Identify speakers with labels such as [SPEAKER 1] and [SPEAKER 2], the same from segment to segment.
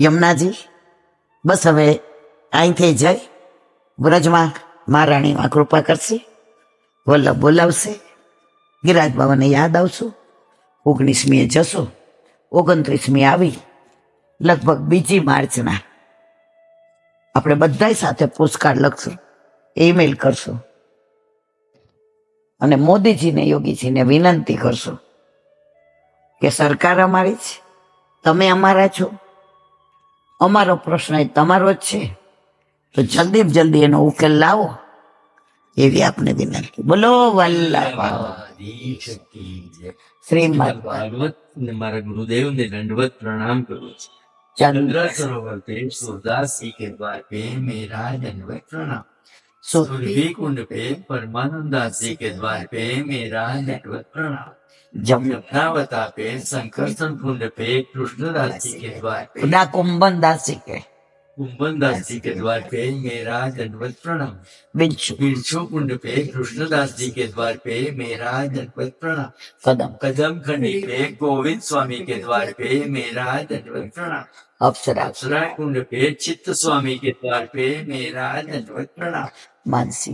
[SPEAKER 1] યમુનાજી બસ હવે અહીંથી જઈ વ્રજમાં મહારાણીમાં કૃપા કરશે, વલ્લભ બોલાવશે, ગિરિરાજ બાબાને યાદ આવશું. 19મીએ જશો, 29મી આવી, લગભગ 2 માર્ચના આપણે બધા સાથે પોસ્ટકાર્ડ લખશું, ઈમેલ કરશું અને મોદીજીને યોગીજીને વિનંતી કરશું કે સરકાર અમારી છે, તમે અમારા છો, અમારો પ્રશ્ન એ તમારો જ છે, તો જલ્દી એનો ઉકેલ લાવો એવી આપને વિનંતી. બોલો વલ્લભાધી શ્રીમદ
[SPEAKER 2] ભાગવત ને મારા ગુરુદેવને દંડવત પ્રણામ કરું છું. चंद्र सरोवर पे सूरदास जी के द्वार पे मेरा दंडवत प्रणाम. सुरभि कुंड पे परमानंदास जी के द्वार पे मेरा दंडवत प्रणाम. जमुनावता पे संकर्षण कुंड पे कृष्णदास जी के द्वार पे
[SPEAKER 1] कुंभनदास
[SPEAKER 2] जी के द्वार पे मेरा दंडवत प्रणाम. बिरछू कुंड पे कृष्णदास जी के द्वार पे मेरा दंडवत प्रणाम. कदम खंडी पे गोविंद स्वामी के द्वार पे मेरा दंडवत प्रणाम. अप्सरा कुंड पे चित्त स्वामी के द्वार पे मेरा दंडवत प्रणाम.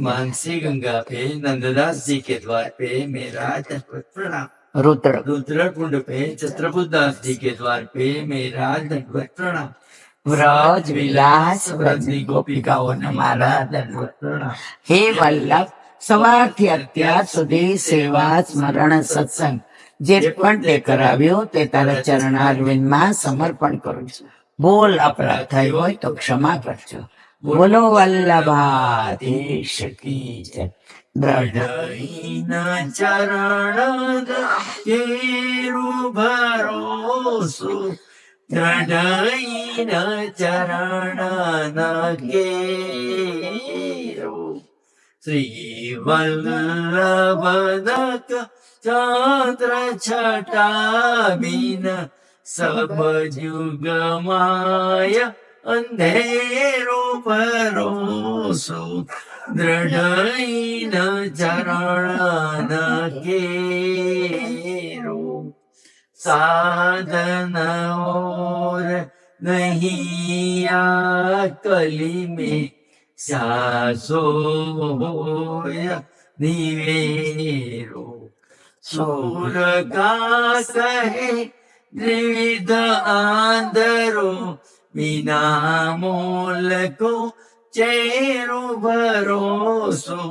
[SPEAKER 2] मानसी गंगा पे नंददास जी के द्वार पे मेरा दंडवत प्रणाम. रुद्र कुंड पे छत्रपुरदास जी के द्वार पे मेरा दंडवत प्रणाम.
[SPEAKER 1] व्रज विलास व्रजनी गोपिकाओने मारा दंडवत प्रणाम. हे वल्लभ, સવારથી અત્યાર સુધી સેવા સ્મરણ સત્સંગ જે પણ તે કરાવ્યો તે તારા ચરણારવિંદમાં સમર્પણ કરું છું. બોલ અપરાધ થયો હોય તો ક્ષમા કરજો. બોલો વલ્લભાધીશ કી જય.
[SPEAKER 2] દ્રઢઈના ચરણ કેરું ભરોસો, દ્રઢઈના ચરણ કેરો. શ્રી વલ્લભ ચંદ્ર છટા બિન સબ યુગ માય અંધેરો ભરોસો, દ્રઢઈન ચરણ કેરો. સાધન ઓર નહીં આ કલી में सासो होया निवेरो. स्वर्गा कहे त्रिविध आंधरो, बिना मोल को चेरो भरोसो,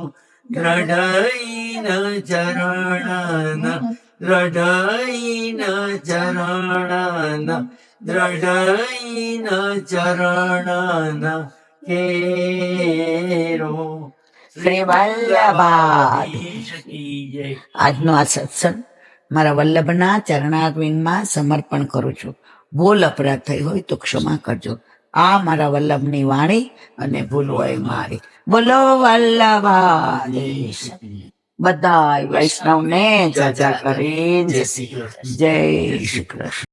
[SPEAKER 2] द्रढ़ईन चरण કેરો.
[SPEAKER 1] શ્રી વલ્લભાધીશ કી જય. આજનો આ સત્સંગ મારા વલ્લભના ચરણારવિંદમાં સમર્પણ કરું છું. ભૂલ અપરાધ થઈ હોય તો ક્ષમા કરજો. આ મારા વલ્લભની વાણી અને ભૂલ હોય મારી. બોલો વલ્લભાધીશ. બધા વૈષ્ણવને જય કરી જય શ્રી કૃષ્ણ.